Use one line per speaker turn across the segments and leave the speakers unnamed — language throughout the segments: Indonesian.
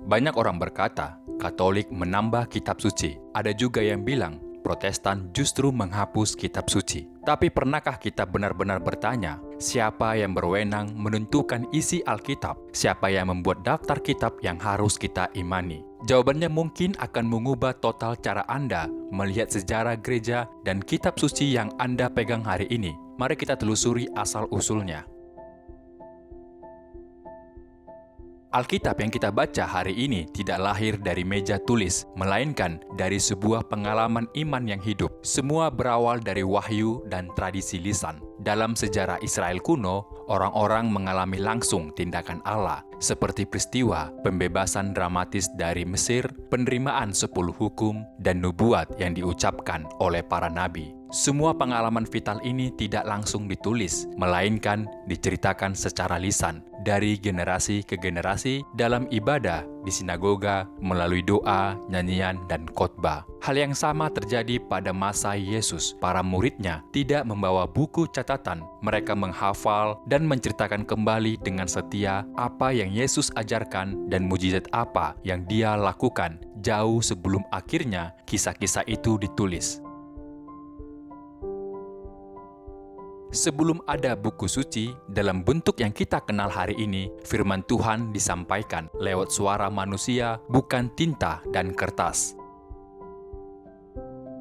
Banyak orang berkata, Katolik menambah kitab suci. Ada juga yang bilang, Protestan justru menghapus kitab suci. Tapi pernahkah kita benar-benar bertanya, siapa yang berwenang menentukan isi Alkitab? Siapa yang membuat daftar kitab yang harus kita imani? Jawabannya mungkin akan mengubah total cara Anda melihat sejarah gereja dan kitab suci yang Anda pegang hari ini. Mari kita telusuri asal-usulnya. Alkitab yang kita baca hari ini tidak lahir dari meja tulis, melainkan dari sebuah pengalaman iman yang hidup. Semua berawal dari wahyu dan tradisi lisan. Dalam sejarah Israel kuno, orang-orang mengalami langsung tindakan Allah, seperti peristiwa pembebasan dramatis dari Mesir, penerimaan 10 hukum, dan nubuat yang diucapkan oleh para nabi. Semua pengalaman vital ini tidak langsung ditulis, melainkan diceritakan secara lisan, dari generasi ke generasi dalam ibadah, di sinagoga, melalui doa, nyanyian, dan khotbah. Hal yang sama terjadi pada masa Yesus. Para muridnya tidak membawa buku catatan. Mereka menghafal dan menceritakan kembali dengan setia apa yang Yesus ajarkan dan mujizat apa yang Dia lakukan jauh sebelum akhirnya kisah-kisah itu ditulis. Sebelum ada buku suci, dalam bentuk yang kita kenal hari ini, firman Tuhan disampaikan lewat suara manusia, bukan tinta dan kertas.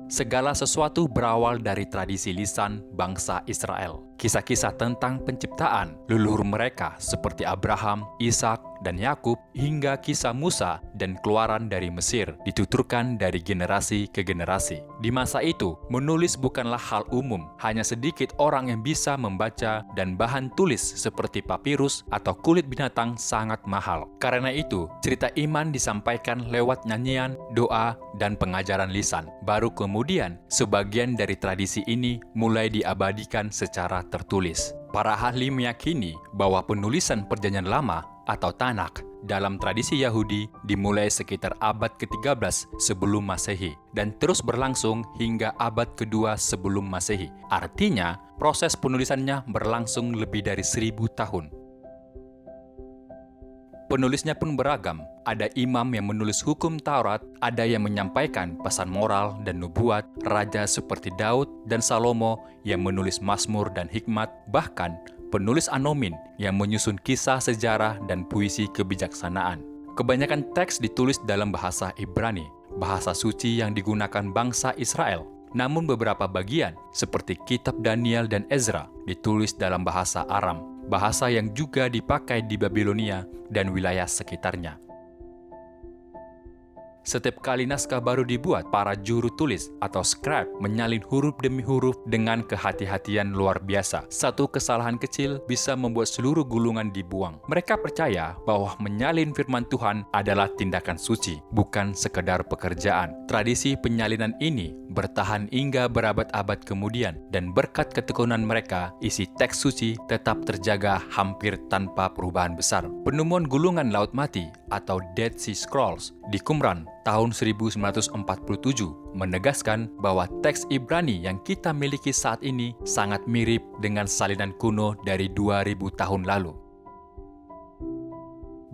Segala sesuatu berawal dari tradisi lisan bangsa Israel. Kisah-kisah tentang penciptaan, leluhur mereka seperti Abraham, Ishak, dan Yakub, hingga kisah Musa dan keluaran dari Mesir dituturkan dari generasi ke generasi. Di masa itu, menulis bukanlah hal umum, hanya sedikit orang yang bisa membaca, dan bahan tulis seperti papirus atau kulit binatang sangat mahal. Karena itu, cerita iman disampaikan lewat nyanyian, doa, dan pengajaran lisan. Baru kemudian, sebagian dari tradisi ini mulai diabadikan secara tertulis. Para ahli meyakini bahwa penulisan Perjanjian Lama atau Tanakh dalam tradisi Yahudi dimulai sekitar abad ke-13 sebelum Masehi dan terus berlangsung hingga abad kedua sebelum Masehi. Artinya, proses penulisannya berlangsung lebih dari 1000 tahun. Penulisnya pun beragam. Ada imam yang menulis hukum Taurat, ada yang menyampaikan pesan moral dan nubuat, raja seperti Daud dan Salomo yang menulis Mazmur dan hikmat, bahkan penulis anonim yang menyusun kisah sejarah dan puisi kebijaksanaan. Kebanyakan teks ditulis dalam bahasa Ibrani, bahasa suci yang digunakan bangsa Israel. Namun beberapa bagian, seperti kitab Daniel dan Ezra, ditulis dalam bahasa Aram, bahasa yang juga dipakai di Babilonia dan wilayah sekitarnya. Setiap kali naskah baru dibuat, para juru tulis atau scribe menyalin huruf demi huruf dengan kehati-hatian luar biasa. Satu kesalahan kecil bisa membuat seluruh gulungan dibuang. Mereka percaya bahwa menyalin firman Tuhan adalah tindakan suci, bukan sekedar pekerjaan. Tradisi penyalinan ini bertahan hingga berabad-abad kemudian, dan berkat ketekunan mereka, isi teks suci tetap terjaga hampir tanpa perubahan besar. Penemuan gulungan Laut Mati atau Dead Sea Scrolls di Qumran tahun 1947 menegaskan bahwa teks Ibrani yang kita miliki saat ini sangat mirip dengan salinan kuno dari 2000 tahun lalu.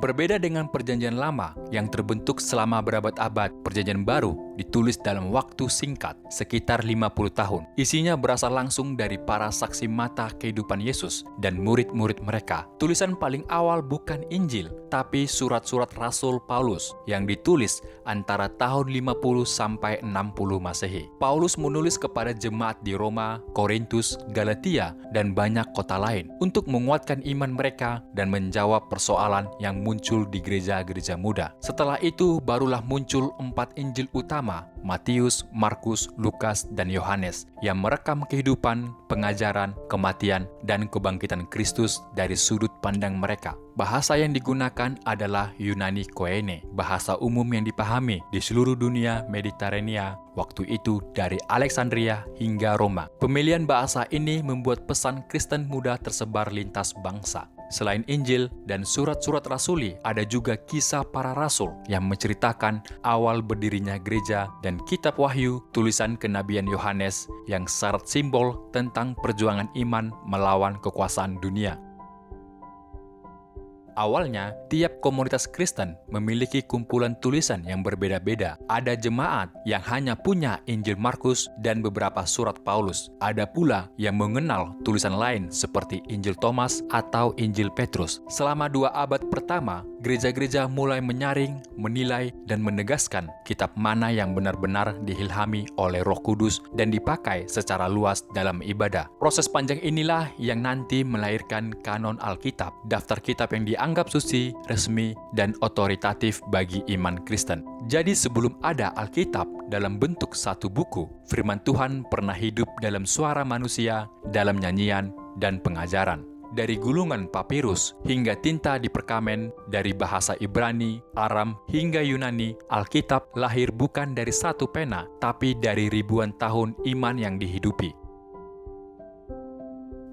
Berbeda dengan Perjanjian Lama yang terbentuk selama berabad-abad, Perjanjian Baru ditulis dalam waktu singkat, sekitar 50 tahun. Isinya berasal langsung dari para saksi mata kehidupan Yesus dan murid-murid mereka. Tulisan paling awal bukan Injil, tapi surat-surat Rasul Paulus yang ditulis antara tahun 50 sampai 60 Masehi. Paulus menulis kepada jemaat di Roma, Korintus, Galatia, dan banyak kota lain untuk menguatkan iman mereka dan menjawab persoalan yang muncul di gereja-gereja muda. Setelah itu, barulah muncul 4 Injil utama, Matius, Markus, Lukas, dan Yohanes, yang merekam kehidupan, pengajaran, kematian, dan kebangkitan Kristus dari sudut pandang mereka. Bahasa yang digunakan adalah Yunani Koine, bahasa umum yang dipahami di seluruh dunia Mediterania waktu itu dari Alexandria hingga Roma. Pemilihan bahasa ini membuat pesan Kristen muda tersebar lintas bangsa. Selain Injil dan surat-surat rasuli, ada juga kisah para rasul yang menceritakan awal berdirinya gereja dan kitab Wahyu, tulisan kenabian Yohanes yang syarat simbol tentang perjuangan iman melawan kekuasaan dunia. Awalnya, tiap komunitas Kristen memiliki kumpulan tulisan yang berbeda-beda. Ada jemaat yang hanya punya Injil Markus dan beberapa surat Paulus. Ada pula yang mengenal tulisan lain seperti Injil Thomas atau Injil Petrus. Selama 2 abad pertama, gereja-gereja mulai menyaring, menilai, dan menegaskan kitab mana yang benar-benar diilhami oleh Roh Kudus dan dipakai secara luas dalam ibadah. Proses panjang inilah yang nanti melahirkan kanon Alkitab, daftar kitab yang dianggap suci, resmi, dan otoritatif bagi iman Kristen. Jadi sebelum ada Alkitab dalam bentuk satu buku, firman Tuhan pernah hidup dalam suara manusia, dalam nyanyian, dan pengajaran. Dari gulungan papirus hingga tinta di perkamen, dari bahasa Ibrani, Aram, hingga Yunani, Alkitab lahir bukan dari satu pena, tapi dari ribuan tahun iman yang dihidupi.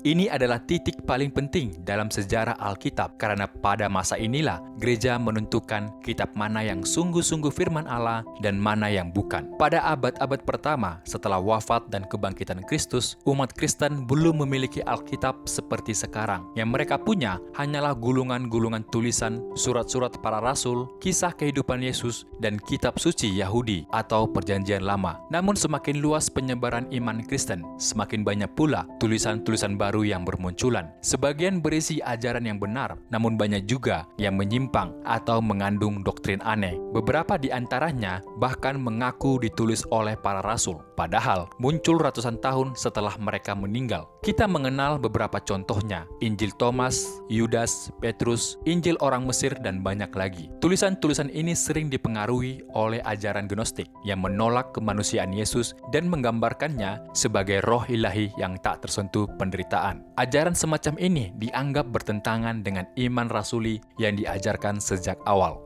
Ini adalah titik paling penting dalam sejarah Alkitab, karena pada masa inilah gereja menentukan kitab mana yang sungguh-sungguh firman Allah dan mana yang bukan. Pada abad-abad pertama setelah wafat dan kebangkitan Kristus, umat Kristen belum memiliki Alkitab seperti sekarang. Yang mereka punya hanyalah gulungan-gulungan tulisan, surat-surat para rasul, kisah kehidupan Yesus, dan kitab suci Yahudi atau Perjanjian Lama. Namun semakin luas penyebaran iman Kristen, semakin banyak pula tulisan-tulisan baru yang bermunculan. Sebagian berisi ajaran yang benar, namun banyak juga yang menyimpang atau mengandung doktrin aneh. Beberapa di antaranya bahkan mengaku ditulis oleh para rasul, padahal muncul ratusan tahun setelah mereka meninggal. Kita mengenal beberapa contohnya: Injil Thomas, Yudas, Petrus, Injil orang Mesir, dan banyak lagi. Tulisan-tulisan ini sering dipengaruhi oleh ajaran Gnostik yang menolak kemanusiaan Yesus dan menggambarkannya sebagai roh ilahi yang tak tersentuh penderitaan. Ajaran semacam ini dianggap bertentangan dengan iman rasuli yang diajarkan sejak awal.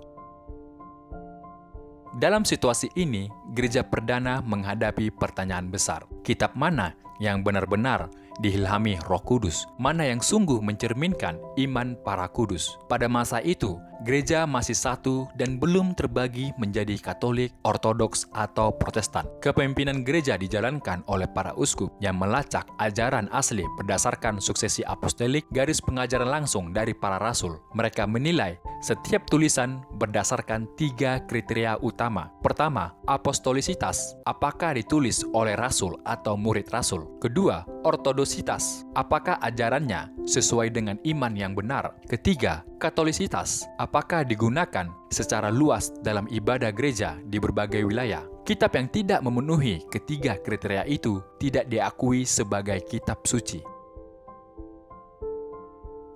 Dalam situasi ini, gereja perdana menghadapi pertanyaan besar. Kitab mana yang benar-benar diilhami Roh Kudus? Mana yang sungguh mencerminkan iman para kudus? Pada masa itu, gereja masih satu dan belum terbagi menjadi Katolik, Ortodoks, atau Protestan. Kepemimpinan gereja dijalankan oleh para uskup yang melacak ajaran asli berdasarkan suksesi apostolik, garis pengajaran langsung dari para rasul. Mereka menilai setiap tulisan berdasarkan 3 kriteria utama. Pertama, apostolisitas, apakah ditulis oleh rasul atau murid rasul. Kedua, ortodositas, apakah ajarannya sesuai dengan iman yang benar. Ketiga, katolisitas, apakah digunakan secara luas dalam ibadah gereja di berbagai wilayah. Kitab yang tidak memenuhi ketiga kriteria itu tidak diakui sebagai kitab suci.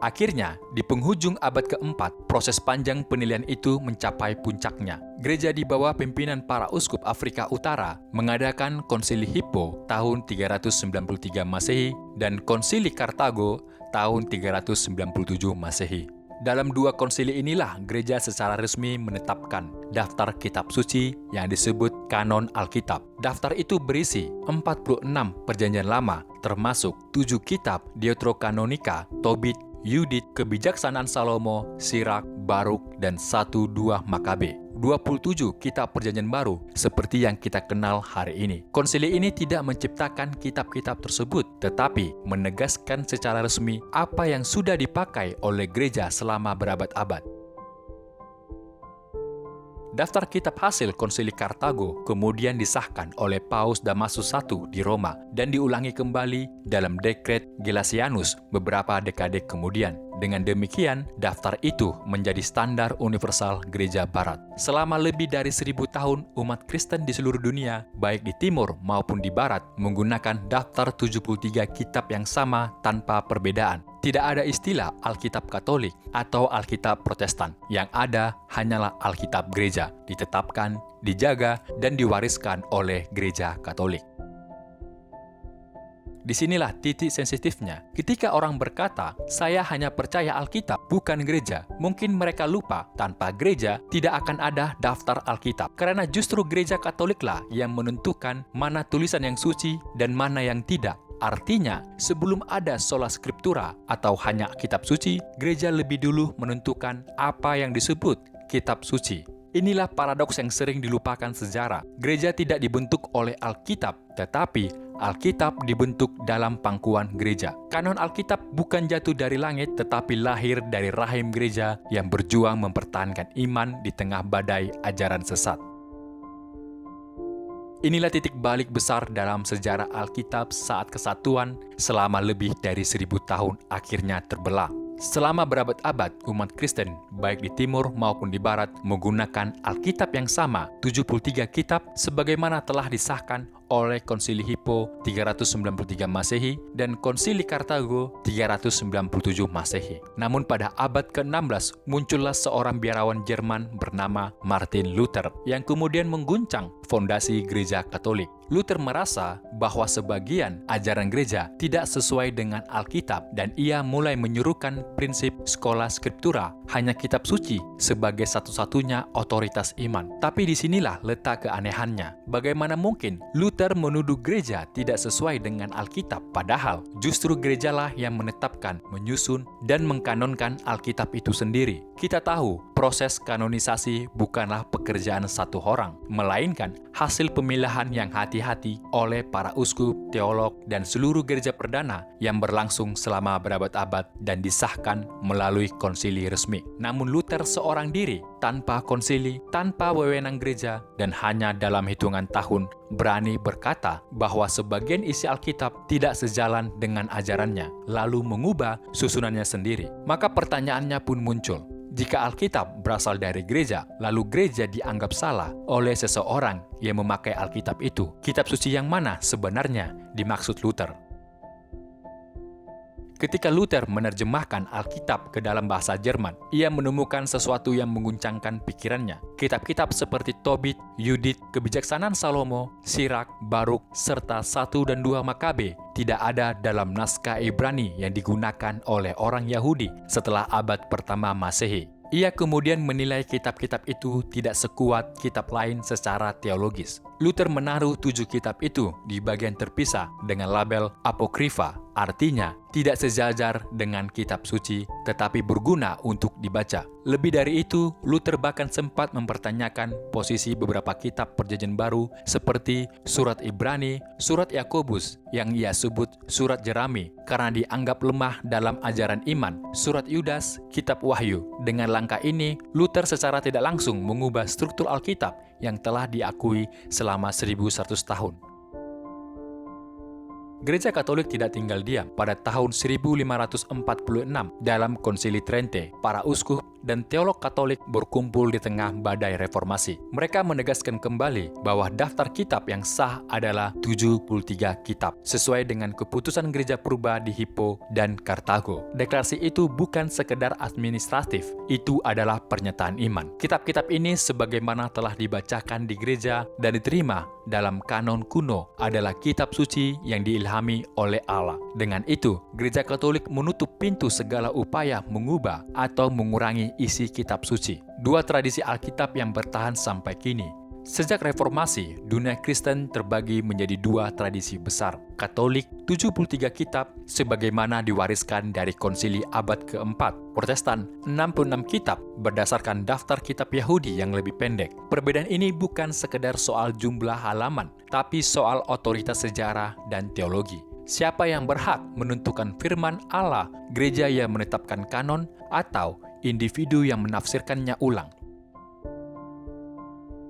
Akhirnya, di penghujung abad keempat, proses panjang penilaian itu mencapai puncaknya. Gereja di bawah pimpinan para uskup Afrika Utara mengadakan Konsili Hippo tahun 393 Masehi dan Konsili Kartago tahun 397 Masehi. Dalam 2 konsili inilah gereja secara resmi menetapkan daftar kitab suci yang disebut kanon Alkitab. Daftar itu berisi 46 perjanjian lama, termasuk 7 kitab Deuterokanonika, Tobit, Yudit, Kebijaksanaan Salomo, Sirak, Baruk, dan 1-2 Makabe. 27 kitab perjanjian baru seperti yang kita kenal hari ini. Konsili ini tidak menciptakan kitab-kitab tersebut, tetapi menegaskan secara resmi apa yang sudah dipakai oleh gereja selama berabad-abad. Daftar kitab hasil Konsili Kartago kemudian disahkan oleh Paus Damasus I di Roma dan diulangi kembali dalam dekret Gelasianus beberapa dekade kemudian. Dengan demikian, daftar itu menjadi standar universal gereja barat. Selama lebih dari 1000 tahun, umat Kristen di seluruh dunia, baik di timur maupun di barat, menggunakan daftar 73 kitab yang sama tanpa perbedaan. Tidak ada istilah Alkitab Katolik atau Alkitab Protestan. Yang ada hanyalah Alkitab gereja, ditetapkan, dijaga, dan diwariskan oleh gereja Katolik. Disinilah titik sensitifnya. Ketika orang berkata, saya hanya percaya Alkitab, bukan gereja, mungkin mereka lupa, tanpa gereja tidak akan ada daftar Alkitab. Karena justru gereja Katoliklah yang menentukan mana tulisan yang suci dan mana yang tidak. Artinya, sebelum ada sola scriptura atau hanya kitab suci, gereja lebih dulu menentukan apa yang disebut kitab suci. Inilah paradoks yang sering dilupakan sejarah. Gereja tidak dibentuk oleh Alkitab, tetapi Alkitab dibentuk dalam pangkuan gereja. Kanon Alkitab bukan jatuh dari langit, tetapi lahir dari rahim gereja yang berjuang mempertahankan iman di tengah badai ajaran sesat. Inilah titik balik besar dalam sejarah Alkitab saat kesatuan selama lebih dari 1000 tahun akhirnya terbelah. Selama berabad-abad, umat Kristen, baik di timur maupun di barat, menggunakan Alkitab yang sama, 73 kitab, sebagaimana telah disahkan oleh Konsili Hippo 393 Masehi dan Konsili Kartago 397 Masehi. Namun pada abad ke-16 muncullah seorang biarawan Jerman bernama Martin Luther yang kemudian mengguncang fondasi gereja Katolik. Luther merasa bahwa sebagian ajaran gereja tidak sesuai dengan Alkitab dan ia mulai menyuruhkan prinsip sekolah skriptura, hanya kitab suci sebagai satu-satunya otoritas iman. Tapi disinilah letak keanehannya. Bagaimana mungkin Luther menuduh gereja tidak sesuai dengan Alkitab, padahal justru gerejalah yang menetapkan, menyusun, dan mengkanonkan Alkitab itu sendiri. Kita tahu proses kanonisasi bukanlah pekerjaan satu orang, melainkan hasil pemilihan yang hati-hati oleh para uskup, teolog, dan seluruh gereja perdana yang berlangsung selama berabad-abad dan disahkan melalui konsili resmi. Namun Luther seorang diri, tanpa konsili, tanpa wewenang gereja, dan hanya dalam hitungan tahun berani berkata bahwa sebagian isi Alkitab tidak sejalan dengan ajarannya, lalu mengubah susunannya sendiri. Maka pertanyaannya pun muncul. Jika Alkitab berasal dari gereja, lalu gereja dianggap salah oleh seseorang yang memakai Alkitab itu, kitab suci yang mana sebenarnya dimaksud Luther? Ketika Luther menerjemahkan Alkitab ke dalam bahasa Jerman, ia menemukan sesuatu yang mengguncangkan pikirannya. Kitab-kitab seperti Tobit, Yudit, Kebijaksanaan Salomo, Sirak, Baruk, serta 1 dan 2 Makabe tidak ada dalam naskah Ibrani yang digunakan oleh orang Yahudi setelah abad pertama Masehi. Ia kemudian menilai kitab-kitab itu tidak sekuat kitab lain secara teologis. Luther menaruh 7 kitab itu di bagian terpisah dengan label apokrifa, artinya tidak sejajar dengan kitab suci, tetapi berguna untuk dibaca. Lebih dari itu, Luther bahkan sempat mempertanyakan posisi beberapa kitab Perjanjian Baru seperti surat Ibrani, surat Yakobus yang ia sebut surat Jerami karena dianggap lemah dalam ajaran iman, surat Yudas, kitab Wahyu. Dengan langkah ini, Luther secara tidak langsung mengubah struktur Alkitab yang telah diakui selama 1100 tahun. Gereja Katolik tidak tinggal diam. Pada tahun 1546, dalam Konsili Trente, para uskup dan teolog Katolik berkumpul di tengah badai reformasi. Mereka menegaskan kembali bahwa daftar kitab yang sah adalah 73 kitab, sesuai dengan keputusan gereja purba di Hippo dan Kartago. Deklarasi itu bukan sekedar administratif, itu adalah pernyataan iman. Kitab-kitab ini sebagaimana telah dibacakan di gereja dan diterima dalam kanon kuno adalah kitab suci yang diilhami oleh Allah. Dengan itu, gereja Katolik menutup pintu segala upaya mengubah atau mengurangi isi kitab suci. Dua tradisi Alkitab yang bertahan sampai kini. Sejak reformasi, dunia Kristen terbagi menjadi dua tradisi besar. Katolik 73 kitab sebagaimana diwariskan dari konsili abad keempat. Protestan 66 kitab berdasarkan daftar kitab Yahudi yang lebih pendek. Perbedaan ini bukan sekedar soal jumlah halaman, tapi soal otoritas sejarah dan teologi. Siapa yang berhak menentukan firman Allah, gereja yang menetapkan kanon, atau individu yang menafsirkannya ulang?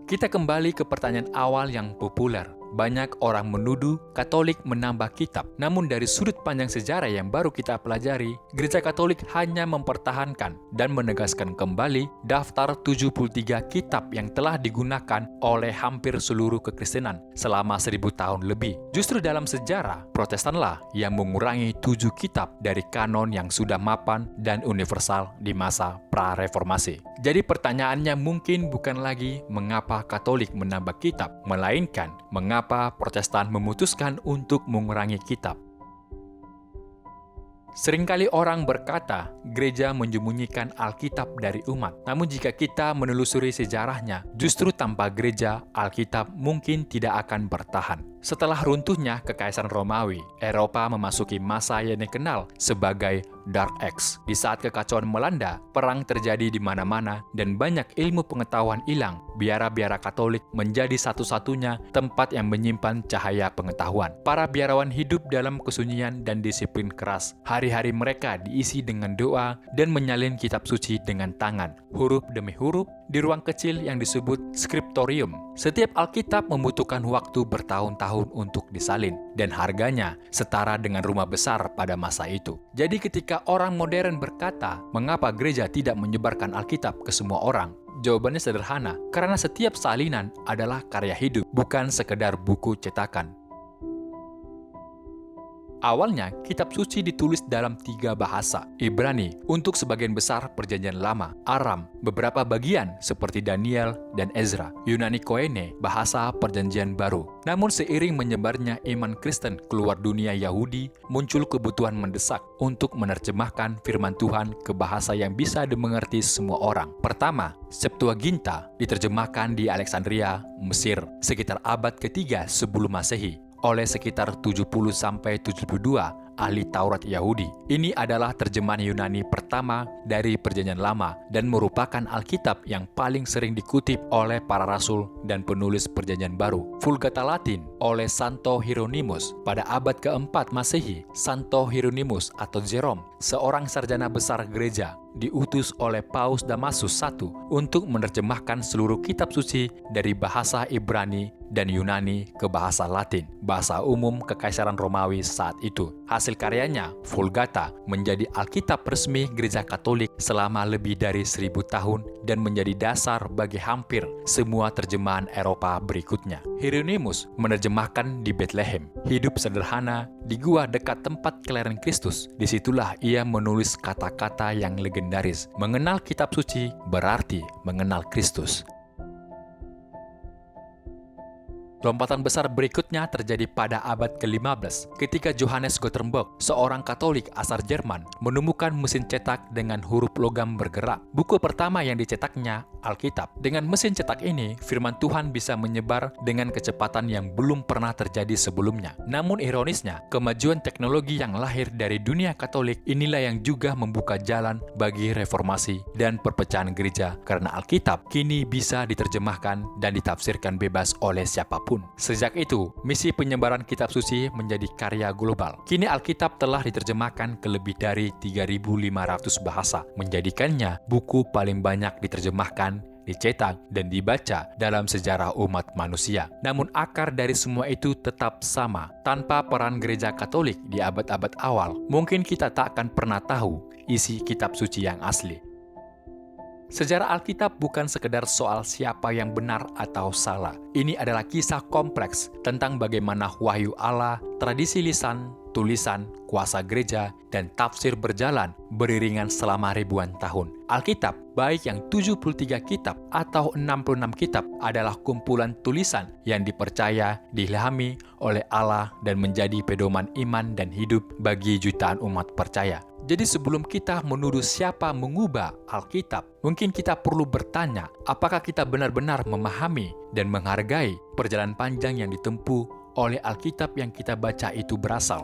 Kita kembali ke pertanyaan awal yang populer. Banyak orang menuduh Katolik menambah kitab. Namun dari sudut pandang sejarah yang baru kita pelajari, Gereja Katolik hanya mempertahankan dan menegaskan kembali daftar 73 kitab yang telah digunakan oleh hampir seluruh kekristenan selama 1000 tahun lebih. Justru dalam sejarah, Protestanlah yang mengurangi 7 kitab dari kanon yang sudah mapan dan universal di masa pra-reformasi. Jadi pertanyaannya mungkin bukan lagi mengapa Katolik menambah kitab, melainkan mengapa Protestan memutuskan untuk mengurangi kitab. Seringkali orang berkata, gereja menyembunyikan Alkitab dari umat. Namun jika kita menelusuri sejarahnya, justru tanpa gereja, Alkitab mungkin tidak akan bertahan. Setelah runtuhnya Kekaisaran Romawi, Eropa memasuki masa yang dikenal sebagai Dark Age. Di saat kekacauan melanda, perang terjadi di mana-mana, dan banyak ilmu pengetahuan hilang, biara-biara Katolik menjadi satu-satunya tempat yang menyimpan cahaya pengetahuan. Para biarawan hidup dalam kesunyian dan disiplin keras. Hari-hari mereka diisi dengan doa dan menyalin kitab suci dengan tangan, huruf demi huruf, di ruang kecil yang disebut skriptorium. Setiap Alkitab membutuhkan waktu bertahun-tahun untuk disalin, dan harganya setara dengan rumah besar pada masa itu. Jadi ketika orang modern berkata, mengapa gereja tidak menyebarkan Alkitab ke semua orang? Jawabannya sederhana, karena setiap salinan adalah karya hidup, bukan sekedar buku cetakan. Awalnya, kitab suci ditulis dalam 3 bahasa, Ibrani untuk sebagian besar Perjanjian Lama, Aram, beberapa bagian seperti Daniel dan Ezra, Yunani Koine, bahasa Perjanjian Baru. Namun seiring menyebarnya iman Kristen keluar dunia Yahudi, muncul kebutuhan mendesak untuk menerjemahkan firman Tuhan ke bahasa yang bisa dimengerti semua orang. Pertama, Septuaginta diterjemahkan di Alexandria, Mesir, sekitar abad ketiga sebelum Masehi, oleh sekitar 70-72 ahli Taurat Yahudi. Ini adalah terjemahan Yunani pertama dari Perjanjian Lama dan merupakan Alkitab yang paling sering dikutip oleh para rasul dan penulis Perjanjian Baru. Vulgata Latin oleh Santo Hieronymus pada abad keempat Masehi. Santo Hieronymus atau Jerome, seorang sarjana besar gereja, diutus oleh Paus Damasus I untuk menerjemahkan seluruh kitab suci dari bahasa Ibrani dan Yunani ke bahasa Latin, bahasa umum Kekaisaran Romawi saat itu. Hasil karyanya, Vulgata, menjadi Alkitab resmi Gereja Katolik selama lebih dari 1000 tahun dan menjadi dasar bagi hampir semua terjemahan Eropa berikutnya. Hieronymus menerjemahkan di Bethlehem, hidup sederhana di gua dekat tempat kelahiran Kristus. Disitulah ia menulis kata-kata yang legendaris. Mengenal kitab suci berarti mengenal Kristus. Lompatan besar berikutnya terjadi pada abad ke-15 ketika Johannes Gutenberg, seorang Katolik asal Jerman, menemukan mesin cetak dengan huruf logam bergerak. Buku pertama yang dicetaknya, Alkitab. Dengan mesin cetak ini, firman Tuhan bisa menyebar dengan kecepatan yang belum pernah terjadi sebelumnya. Namun ironisnya, kemajuan teknologi yang lahir dari dunia Katolik inilah yang juga membuka jalan bagi reformasi dan perpecahan gereja, karena Alkitab kini bisa diterjemahkan dan ditafsirkan bebas oleh siapapun. Sejak itu, misi penyebaran kitab suci menjadi karya global. Kini Alkitab telah diterjemahkan ke lebih dari 3.500 bahasa, menjadikannya buku paling banyak diterjemahkan, dicetak, dan dibaca dalam sejarah umat manusia. Namun akar dari semua itu tetap sama. Tanpa peran gereja Katolik di abad-abad awal, mungkin kita tak akan pernah tahu isi kitab suci yang asli. Sejarah Alkitab bukan sekedar soal siapa yang benar atau salah. Ini adalah kisah kompleks tentang bagaimana wahyu Allah, tradisi lisan, tulisan, kuasa gereja, dan tafsir berjalan beriringan selama ribuan tahun. Alkitab, baik yang 73 kitab atau 66 kitab, adalah kumpulan tulisan yang dipercaya, diilhami oleh Allah dan menjadi pedoman iman dan hidup bagi jutaan umat percaya. Jadi sebelum kita menuduh siapa mengubah Alkitab, mungkin kita perlu bertanya, apakah kita benar-benar memahami dan menghargai perjalanan panjang yang ditempuh oleh Alkitab yang kita baca itu berasal.